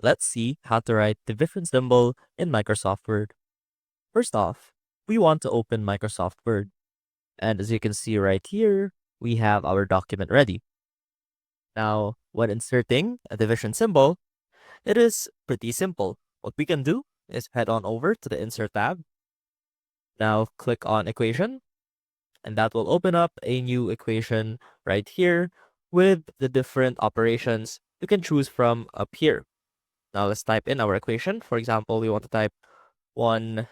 let's see how to write division symbol in Microsoft Word. First off, we want to open Microsoft Word. And as you can see right here, we have our document ready. Now, when inserting a division symbol, it is pretty simple. What we can do is head on over to the Insert tab. Now click on Equation, and that will open up a new equation right here with the different operations you can choose from up here. Now let's type in our equation. For example, we want to type 1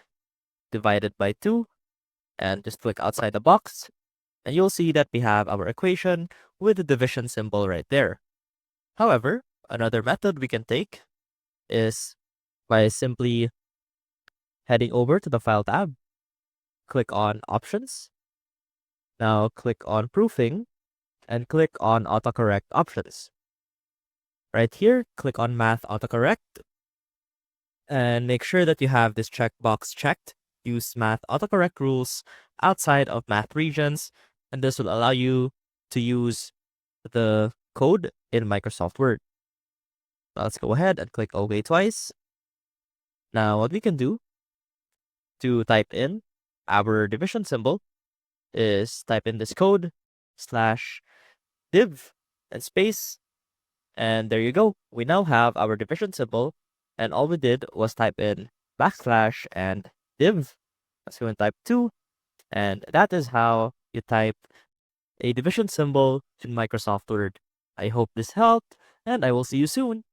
divided by 2 and just click outside the box. And you'll see that we have our equation with the division symbol right there. However, another method we can take is by simply heading over to the File tab, click on Options. Now click on Proofing and click on Autocorrect Options. Right here, click on Math Autocorrect and make sure that you have this checkbox checked. Use Math Autocorrect rules outside of math regions, and this will allow you to use the code in Microsoft Word. Now let's go ahead and click OK twice. Now what we can do to type in our division symbol is type in this code /div and space, and there you go. We now have our division symbol, and all we did was type in / and div. Let's go and type 2, and that is how you type a division symbol in Microsoft Word. I hope this helped, and I will see you soon.